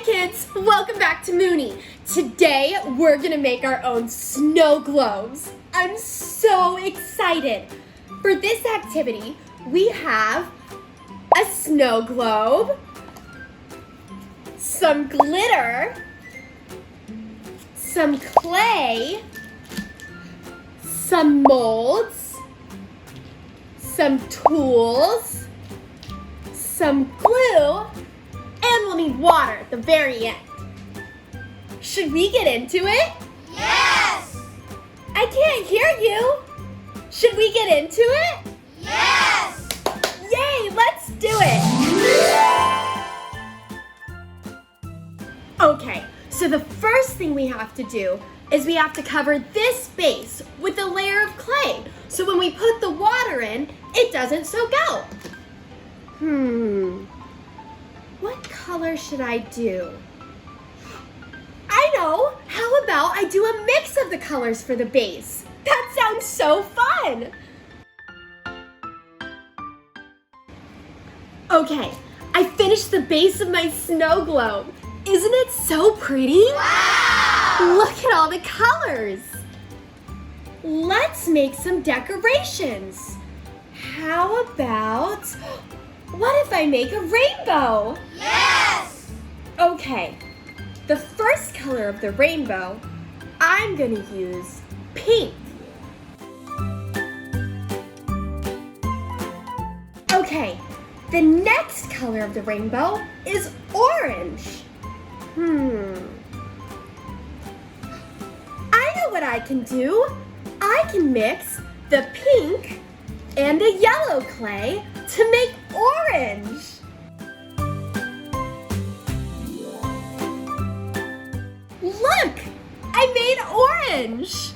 kids, welcome back to Moony. Today we're gonna make our own snow globes. I'm so excited. For this activity, we have a snow globe, some glitter, some clay, some molds, some tools, some glue, and we'll need water at the very end. Should we get into it? Yes! I can't hear you. Should we get into it? Yes! Yay, let's do it. Okay, so the first thing we have to do is we have to cover this base with a layer of clay. So when we put the water in, it doesn't soak out. What color should I do? I know! How about I do a mix of the colors for the base? That sounds so fun! Okay, I finished the base of my snow globe. Isn't it so pretty? Wow! Look at all the colors. Let's make some decorations. How about, what if I make a rainbow? Yes! Okay, the first color of the rainbow, I'm gonna use pink. Okay, the next color of the rainbow is orange. I know what I can do. I can mix the pink and the yellow clay to make orange. Look, I made orange.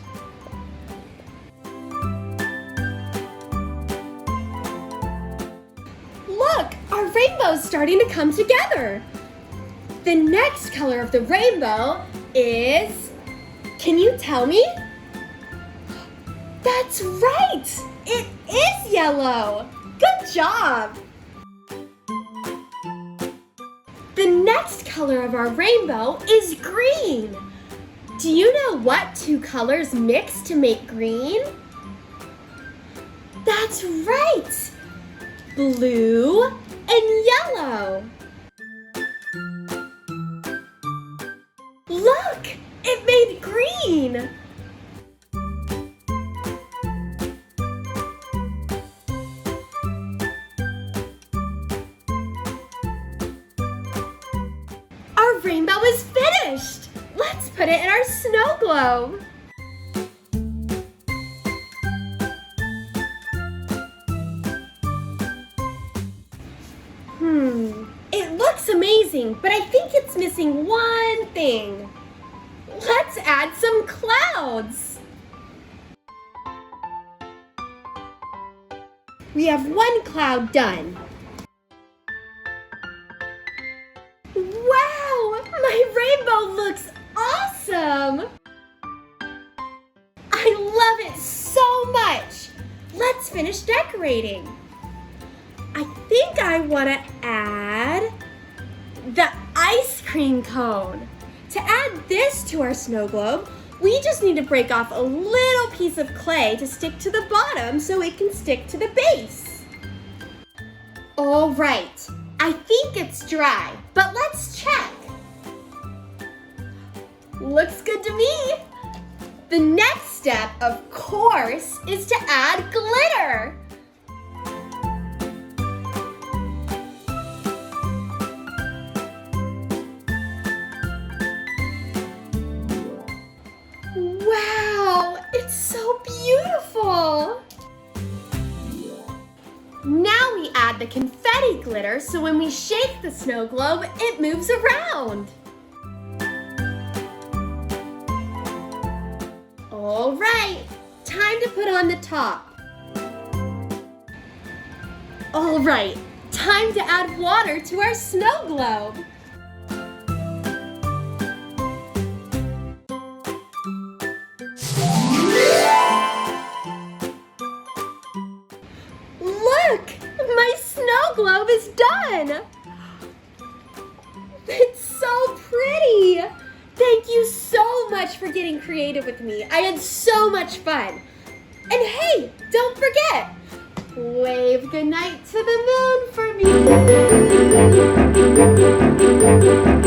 Look, our rainbow's starting to come together. The next color of the rainbow is, can you tell me? That's right, it is yellow. Good job. The next color of our rainbow is green. Do you know what two colors mix to make green? That's right, blue and yellow. Look, it made green. Our rainbow is finished. Let's put it in our snow globe. It looks amazing, but I think it's missing one thing. Let's add some clouds. We have one cloud done. Wow, my rainbow looks awesome. I love it so much. Let's finish decorating. I think I want to add the ice cream cone. To add this to our snow globe, we just need to break off a little piece of clay to stick to the bottom so it can stick to the base. All right, I think it's dry, but let's check. Looks good to me. The next step, of course, is to add glitter. Wow, it's so beautiful. Now we add the confetti glitter so when we shake the snow globe, it moves around. All right, time to put on the top. All right, time to add water to our snow globe. Look, my snow globe is done. It's so pretty. for getting creative with me. I had so much fun. And hey, don't forget, wave goodnight to the moon for me.